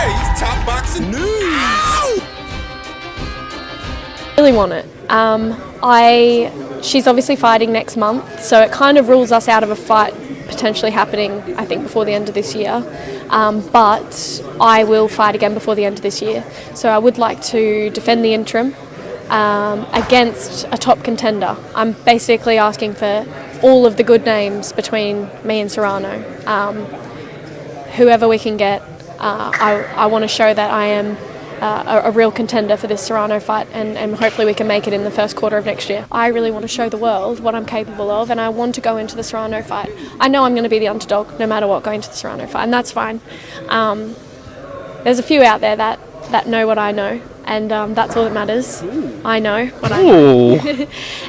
today's top boxing news. Ow! Really want it. She's obviously fighting next month, so it kind of rules us out of a fight potentially happening, I think, before the end of this year. But I will fight again before the end of this year. So I would like to defend the interim against a top contender. I'm basically asking for all of the good names between me and Serrano. Whoever we can get, I want to show that I am a real contender for this Serrano fight, and hopefully we can make it in the first quarter of next year. I really want to show the world what I'm capable of, and I want to go into the Serrano fight. I know I'm going to be the underdog no matter what going to the Serrano fight, and that's fine. There's a few out there that know what I know, and that's all that matters. Ooh. I know what I know.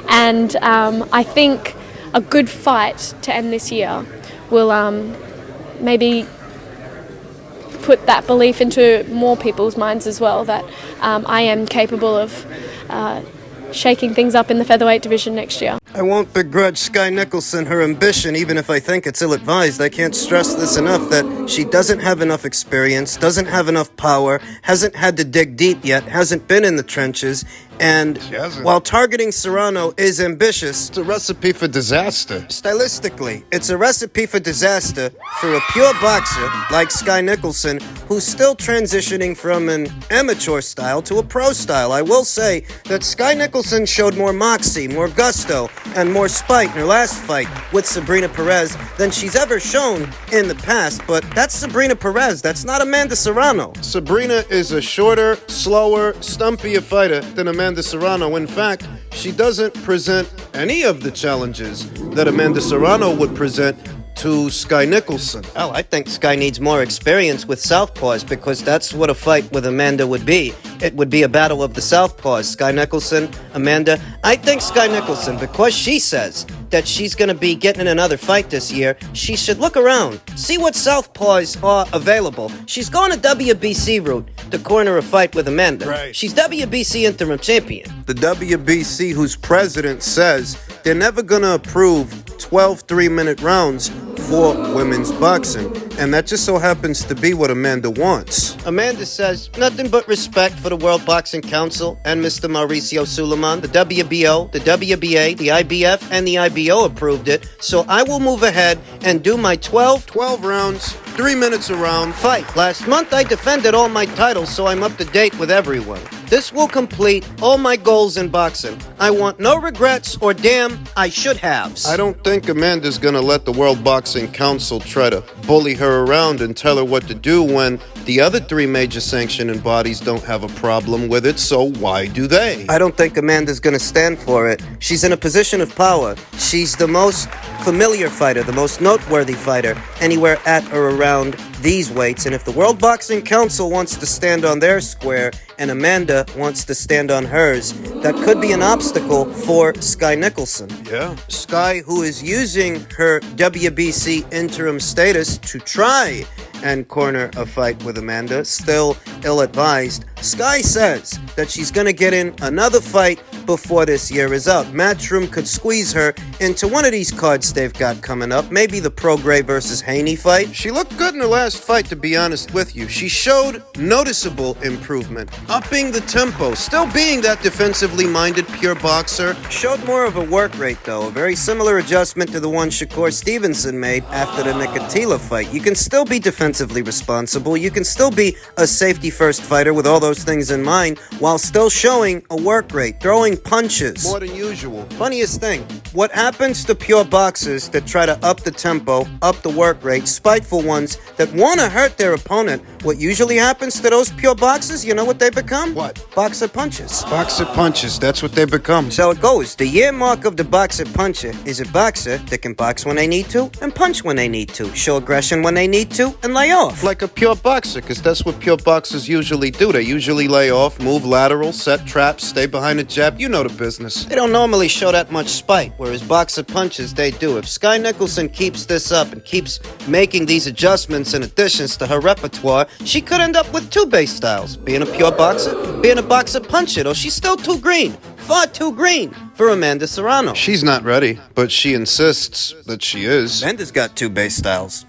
And I think a good fight to end this year will maybe put that belief into more people's minds as well, that I am capable of shaking things up in the featherweight division next year. I won't begrudge Sky Nicholson her ambition, even if I think it's ill-advised. I can't stress this enough, that she doesn't have enough experience, doesn't have enough power, hasn't had to dig deep yet, hasn't been in the trenches, and while targeting Serrano is ambitious, it's a recipe for disaster. Stylistically, it's a recipe for disaster for a pure boxer like Sky Nicholson, who's still transitioning from an amateur style to a pro style. I will say that Sky Nicholson showed more moxie, more gusto, and more spite in her last fight with Sabrina Perez than she's ever shown in the past, but that's Sabrina Perez, that's not Amanda Serrano. Sabrina is a shorter, slower, stumpier fighter than Amanda Serrano. In fact, she doesn't present any of the challenges that Amanda Serrano would present to Sky Nicholson. Oh, I think Sky needs more experience with southpaws, because that's what a fight with Amanda would be. It would be a battle of the southpaws. Sky Nicholson, Amanda. I think Sky Nicholson, because she says that she's going to be getting in another fight this year, she should look around, see what southpaws are available. She's going a WBC route to corner a fight with Amanda. Right. She's WBC interim champion. The WBC, whose president says they're never going to approve 12 3-minute rounds for women's boxing, and that just so happens to be what Amanda wants. Amanda says nothing but respect for the World Boxing Council and Mr. Mauricio Suleiman. The WBO, the WBA, the IBF, and the IBO approved it, so I will move ahead and do my 12 rounds, 3 minutes a round fight. Last month I defended all my titles, so I'm up to date with everyone. This will complete all my goals in boxing. I want no regrets or damn I should haves. I don't think Amanda's gonna let the World Boxing Council try to bully her around and tell her what to do when the other 3 major sanctioning bodies don't have a problem with it, so why do they? I don't think Amanda's gonna stand for it. She's in a position of power. She's the most familiar fighter, the most noteworthy fighter anywhere at or around these weights, and if the World Boxing Council wants to stand on their square and Amanda wants to stand on hers, that could be an obstacle for Sky Nicholson. Yeah. Sky, who is using her WBC interim status to try and corner a fight with Amanda, still ill-advised. Sky says that she's going to get in another fight before this year is up. Matchroom could squeeze her into one of these cards they've got coming up, maybe the Prograis versus Haney fight. She looked good in her last fight, to be honest with you. She showed noticeable improvement, upping the tempo, still being that defensively minded pure boxer. Showed more of a work rate, though, a very similar adjustment to the one Shakur Stevenson made after the Nicotila fight. You can still be defensively responsible, you can still be a safety-first fighter with all those things in mind, while still showing a work rate, throwing punches. More than usual. Funniest thing, what happens to pure boxers that try to up the tempo, up the work rate, spiteful ones that want to hurt their opponent, what usually happens to those pure boxers, you know what they become? What? Boxer punches. Boxer punches, that's what they become. So it goes. The year mark of the boxer puncher is a boxer that can box when they need to and punch when they need to, show aggression when they need to, and lay off. Like a pure boxer, because that's what pure boxers usually do. They usually lay off, move lateral, set traps, stay behind the jab. You know the business. They don't normally show that much spite, whereas boxer punches, they do. If Sky Nicholson keeps this up and keeps making these adjustments and additions to her repertoire, she could end up with 2 base styles. Being a pure boxer, being a boxer puncher, though she's still too green. Far too green for Amanda Serrano. She's not ready, but she insists that she is. Amanda's got two base styles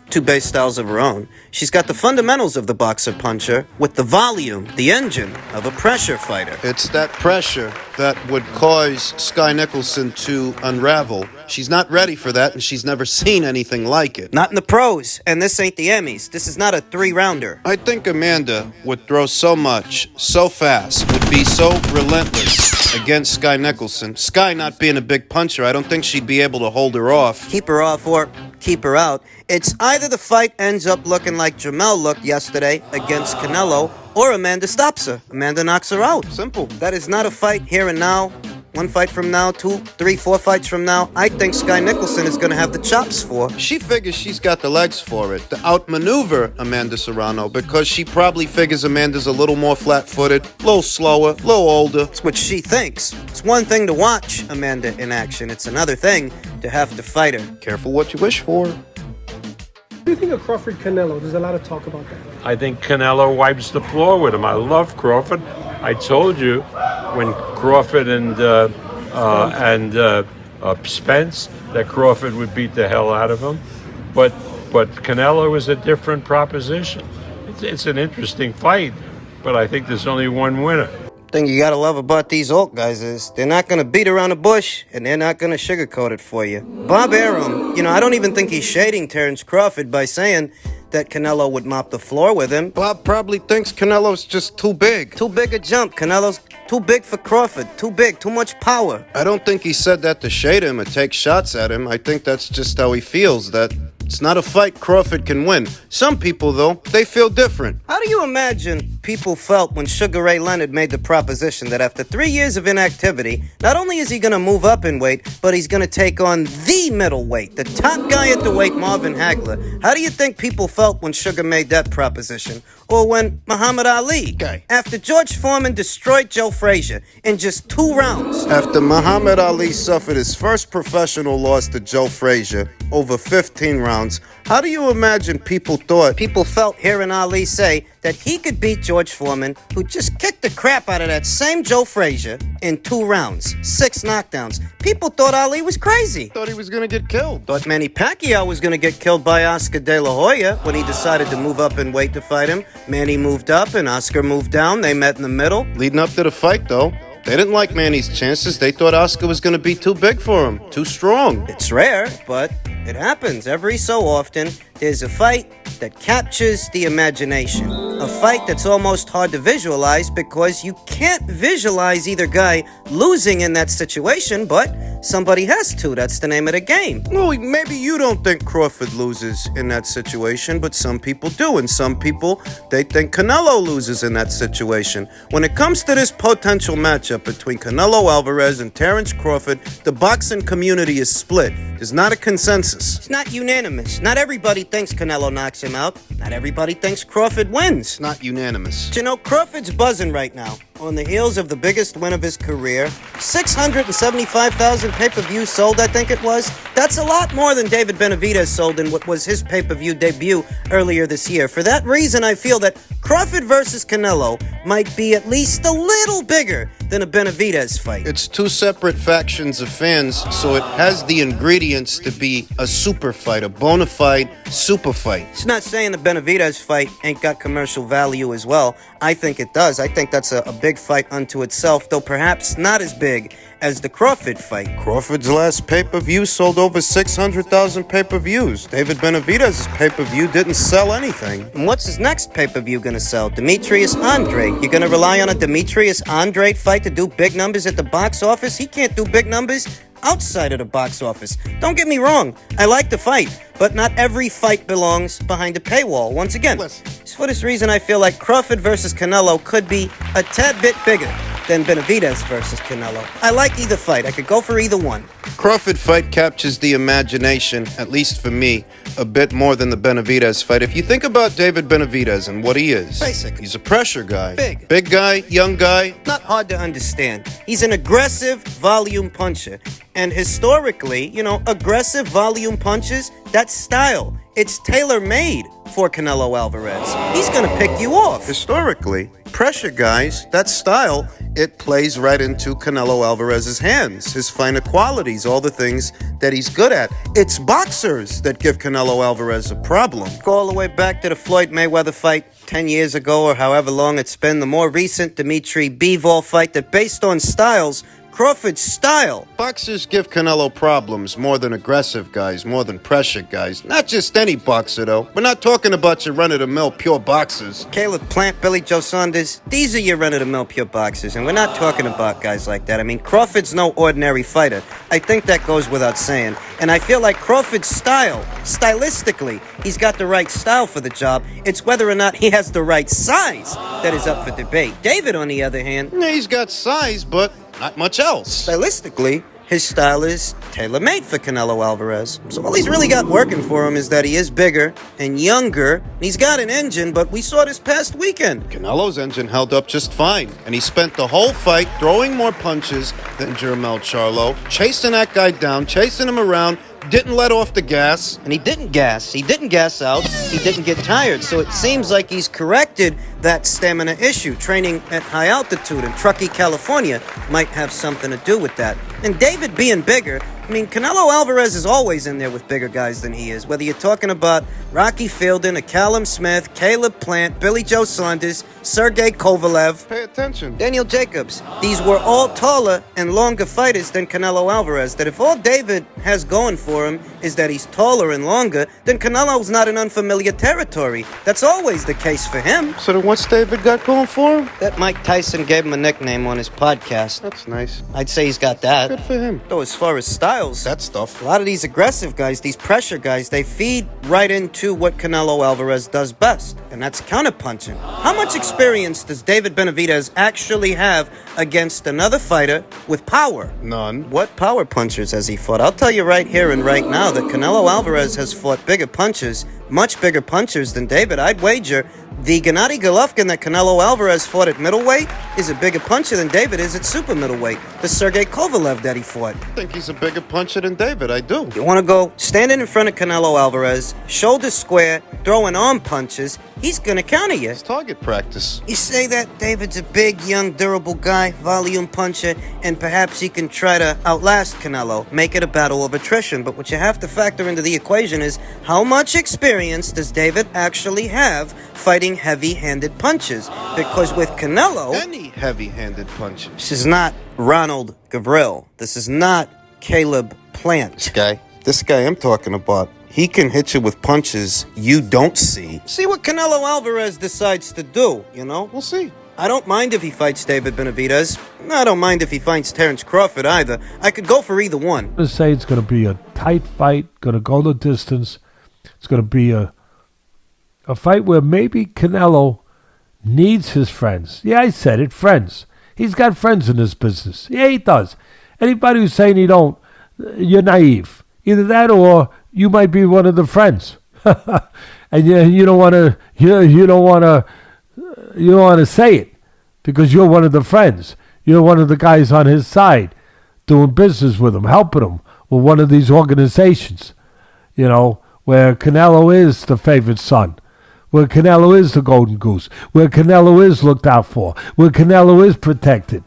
of her own. She's got the fundamentals of the boxer puncher with the volume, the engine of a pressure fighter. It's that pressure that would cause Sky Nicholson to unravel. She's not ready for that, and she's never seen anything like it. Not in the pros, and this ain't the Emmys. This is not a 3-rounder. I think Amanda would throw so much, so fast, would be so relentless against Sky Nicholson. Sky not being a big puncher, I don't think she'd be able to hold her off. Keep her off or keep her out. It's either the fight ends up looking like Jamel looked yesterday against Canelo, or Amanda stops her. Amanda knocks her out. Simple. That is not a fight here and now. 1 fight from now, 2, 3, 4 fights from now, I think Sky Nicholson is going to have the chops for. She figures she's got the legs for it, to outmaneuver Amanda Serrano, because she probably figures Amanda's a little more flat-footed, a little slower, a little older. It's what she thinks. It's one thing to watch Amanda in action. It's another thing to have to fight her. Careful what you wish for. What do you think of Crawford Canelo? There's a lot of talk about that. I think Canelo wipes the floor with him. I love Crawford. I told you when Crawford and Spence that Crawford would beat the hell out of him, but Canelo is a different proposition. It's an interesting fight, but I think there's only one winner. Thing you gotta love about these old guys is they're not gonna beat around the bush and they're not gonna sugarcoat it for you. Bob Arum, I don't even think he's shading Terrence Crawford by saying that Canelo would mop the floor with him. Bob probably thinks Canelo's just too big. Too big a jump. Canelo's too big for Crawford. Too big, too much power. I don't think he said that to shade him or take shots at him. I think that's just how he feels, that it's not a fight Crawford can win. Some people, though, they feel different. How do you imagine people felt when Sugar Ray Leonard made the proposition that after 3 years of inactivity, not only is he going to move up in weight, but he's going to take on the middleweight, the top guy at the weight, Marvin Hagler? How do you think people felt when Sugar made that proposition? Or when Muhammad Ali, after George Foreman destroyed Joe Frazier in just 2 rounds? After Muhammad Ali suffered his first professional loss to Joe Frazier over 15 rounds, how do you imagine people thought? People felt hearing Ali say that he could beat George Foreman, who just kicked the crap out of that same Joe Frazier in 2 rounds, 6 knockdowns. People thought Ali was crazy. Thought he was going to get killed. Thought Manny Pacquiao was going to get killed by Oscar De La Hoya when he decided to move up in weight to fight him. Manny moved up and Oscar moved down. They met in the middle. Leading up to the fight, though, they didn't like Manny's chances. They thought Oscar was going to be too big for him, too strong. It's rare, but it happens every so often. There's a fight that captures the imagination. A fight that's almost hard to visualize because you can't visualize either guy losing in that situation, but somebody has to. That's the name of the game. Well, maybe you don't think Crawford loses in that situation, but some people do. And some people, they think Canelo loses in that situation. When it comes to this potential matchup between Canelo Alvarez and Terrence Crawford, the boxing community is split. There's not a consensus. It's not unanimous. Not everybody thinks Canelo knocks him out. Not everybody thinks Crawford wins. It's not unanimous. But Crawford's buzzing right now on the heels of the biggest win of his career. 675,000 pay-per-views sold, I think it was. That's a lot more than David Benavidez sold in what was his pay-per-view debut earlier this year. For that reason, I feel that Crawford versus Canelo might be at least a little bigger than a Benavidez fight. It's 2 separate factions of fans, so it has the ingredients to be a super fight, a bona fide super fight. It's not saying the Benavidez fight ain't got commercial value as well. I think it does. I think that's a big fight unto itself, though perhaps not as big as the Crawford fight. Crawford's last pay-per-view sold over 600,000 pay-per-views. David Benavidez's pay-per-view didn't sell anything. And what's his next pay-per-view gonna sell? Demetrius Andre. You're gonna rely on a Demetrius Andre fight to do big numbers at the box office? He can't do big numbers outside of the box office. Don't get me wrong, I like the fight, but not every fight belongs behind a paywall. Once again, it's for this reason I feel like Crawford versus Canelo could be a tad bit bigger than Benavidez versus Canelo. I like either fight. I could go for either one. Crawford fight captures the imagination, at least for me, a bit more than the Benavidez fight. If you think about David Benavidez and what he is, basic. He's a pressure guy. Big guy, young guy. Not hard to understand. He's an aggressive volume puncher. And historically, aggressive volume punches, that's style. It's tailor-made for Canelo Alvarez. He's gonna pick you off. Historically, pressure guys, that style, it plays right into Canelo Alvarez's hands, his finer qualities, all the things that he's good at. It's boxers that give Canelo Alvarez a problem. Go all the way back to the Floyd Mayweather fight 10 years ago or however long it's been, the more recent Dimitri Bivol fight that based on styles, Crawford's style. Boxers give Canelo problems more than aggressive guys, more than pressure guys. Not just any boxer, though. We're not talking about your run-of-the-mill pure boxers. Caleb Plant, Billy Joe Saunders, these are your run-of-the-mill pure boxers, and we're not talking about guys like that. I mean, Crawford's no ordinary fighter. I think that goes without saying. And I feel like Crawford's style, stylistically, he's got the right style for the job. It's whether or not he has the right size that is up for debate. David, on the other hand, Yeah, he's got size, but not much else. stylistically, his style is tailor-made for Canelo Alvarez. So all he's really got working for him is that he is bigger and younger. And he's got an engine, but we saw this past weekend. Canelo's engine held up just fine, and he spent the whole fight throwing more punches than Jermell Charlo, chasing that guy down, chasing him around, didn't let off the gas. And he didn't gas. He didn't gas out. He didn't get tired. So it seems like he's corrected that stamina issue. Training at high altitude in Truckee, California might have something to do with that. And David being bigger, I mean, Canelo Alvarez is always in there with bigger guys than he is. Whether you're talking about Rocky Fielding, a Callum Smith, Caleb Plant, Billy Joe Saunders, Sergey Kovalev, Pay attention. Daniel Jacobs. These were all taller and longer fighters than Canelo Alvarez. That if all David has going for him is that he's taller and longer, then Canelo's not in unfamiliar territory. That's always the case for him. So then what's David got going for him? That Mike Tyson gave him a nickname on his podcast. That's nice. I'd say he's got that. Good for him. Though as far as styles, That stuff. a lot of these aggressive guys, these pressure guys, they feed right into what Canelo Alvarez does best, and that's counterpunching. How much experience does David Benavidez actually have against another fighter with power? None. What power punchers has he fought? I'll tell you right here and right now that Canelo Alvarez has fought bigger punchers, much bigger punchers than David. I'd wager the Gennady Golovkin that Canelo Alvarez fought at middleweight is a bigger puncher than David is at super middleweight. The Sergey Kovalev that he fought. I think he's a bigger puncher than David. I do. You want to go standing in front of Canelo Alvarez, shoulders square, throwing arm punches, he's going to counter you. It's target practice. You say that David's a big, young, durable guy, volume puncher, and perhaps he can try to outlast Canelo, make it a battle of attrition. But what you have to factor into the equation is how much experience does David actually have fighting heavy-handed punches? Because with Canelo, Any heavy-handed punches. this is not Ronald Gavril. This is not Caleb Plant. This guy I'm talking about, he can hit you with punches you don't see. See what Canelo Alvarez decides to do, you know? We'll see. I don't mind if he fights David Benavidez. I don't mind if he fights Terrence Crawford either. I could go for either one. I'm going to say it's going to be a tight fight, going to go the distance. It's going to be a fight where maybe Canelo needs his friends. Yeah, I said it, friends. He's got friends in this business. Yeah, he does. Anybody who's saying he don't, you're naive. Either that or you might be one of the friends. And you don't want to you don't want to say it because you're one of the friends. You're one of the guys on his side doing business with him, helping him with one of these organizations, you know, where Canelo is the favorite son, where Canelo is the golden goose, where Canelo is looked out for, where Canelo is protected.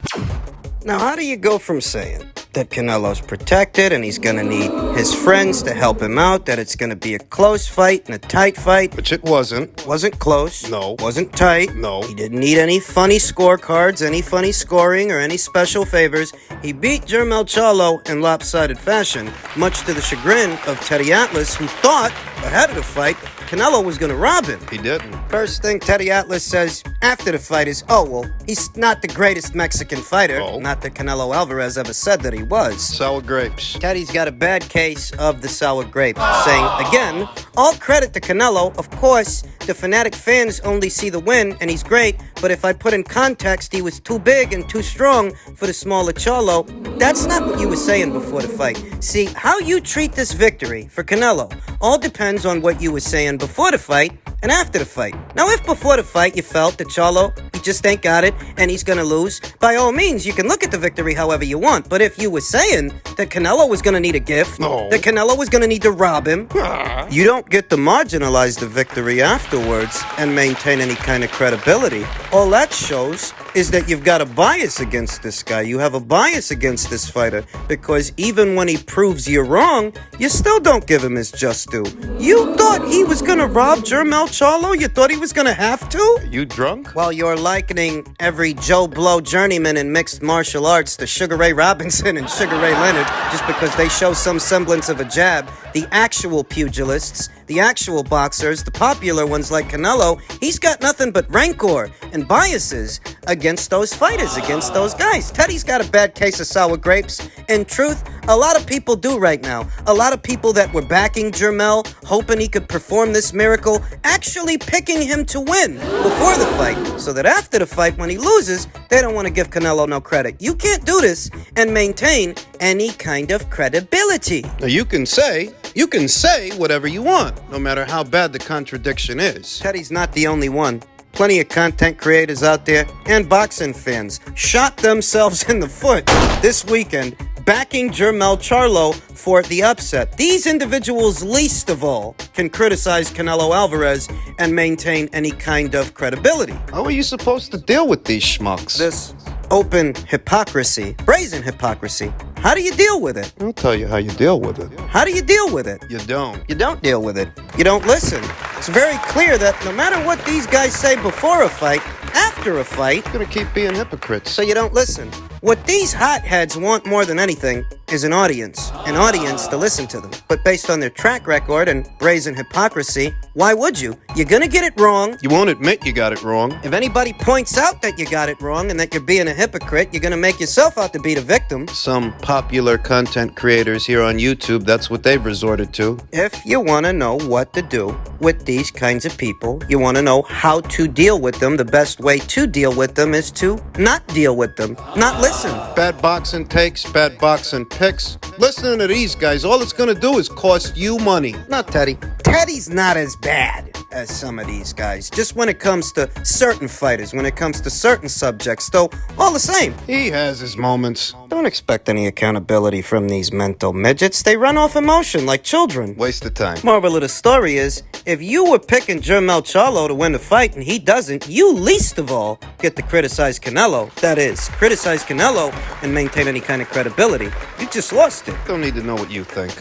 Now, how do you go from saying that Canelo's protected and he's going to need his friends to help him out, that it's going to be a close fight and a tight fight? Which it wasn't. Wasn't close. No. Wasn't tight. No. He didn't need any funny scorecards, any funny scoring, or any special favors. He beat Jermell Charlo in lopsided fashion, much to the chagrin of Teddy Atlas, who thought, ahead of the fight, Canelo was going to rob him. He didn't. First thing Teddy Atlas says after the fight is, oh, well, he's not the greatest Mexican fighter. Oh. Not that Canelo Alvarez ever said that he was. Sour grapes. Teddy's got a bad case of the sour grape, saying, again, all credit to Canelo. Of course, the fanatic fans only see the win, and he's great, but if I put in context, he was too big and too strong for the smaller Charlo. That's not what you were saying before the fight. See, how you treat this victory for Canelo all depends on what you were saying before the fight and after the fight. Now, if before the fight you felt that Charlo, he just ain't got it and he's gonna lose, by all means, you can look at the victory however you want. But if you were saying that Canelo was gonna need a gift, that Canelo was gonna need to rob him, you don't get to marginalize the victory afterwards and maintain any kind of credibility. All that shows is that you've got a bias against this guy. You have a bias against this fighter because even when he proves you're wrong, you still don't give him his just due. You thought he was gonna rob Jermell Charlo? You thought he was gonna have to? You drunk? Well, you're likening every Joe Blow journeyman in mixed martial arts to Sugar Ray Robinson and Sugar Ray Leonard just because they show some semblance of a jab. The actual pugilists, the actual boxers, the popular ones like Canelo, he's got nothing but rancor and biases against those fighters, against those guys. Teddy's got a bad case of sour grapes. In truth, a lot of people do right now. A lot of people that were backing Jermell, hoping he could perform this miracle, actually picking him to win before the fight, so that after the fight, when he loses, they don't want to give Canelo no credit. You can't do this and maintain any kind of credibility. Now you can say whatever you want, no matter how bad the contradiction is. Teddy's not the only one. Plenty of content creators out there and boxing fans shot themselves in the foot this weekend backing Jermell Charlo for the upset. These individuals, least of all, can criticize Canelo Alvarez and maintain any kind of credibility. How are you supposed to deal with these schmucks? This open hypocrisy, brazen hypocrisy. How do you deal with it? I'll tell you how you deal with it. How do you deal with it? You don't. You don't deal with it. You don't listen. It's very clear that no matter what these guys say before a fight, after a fight, You're gonna keep being hypocrites. so you don't listen. What these hotheads want more than anything is an audience to listen to them. But based on their track record and brazen hypocrisy, why would you? You're gonna get it wrong. You won't admit you got it wrong. If anybody points out that you got it wrong and that you're being a hypocrite, you're gonna make yourself out to be the victim. Some popular content creators here on YouTube, that's what they've resorted to. If you want to know what to do with these kinds of people, you want to know how to deal with them, the best way to deal with them is to not deal with them, not listen. Bad boxing takes, bad boxing picks. Listening to these guys, all it's gonna do is cost you money. Not Teddy. Teddy's not as bad as some of these guys, just when it comes to certain fighters, when it comes to certain subjects, though all the same. He has his moments. Don't expect any accountability from these mental midgets. They run off emotion like children. Waste of time. Moral of the story is, if you were picking Jermell Charlo to win the fight and he doesn't, you least of all get to criticize Canelo. That is, criticize Canelo and maintain any kind of credibility. You just lost it. Don't need to know what you think.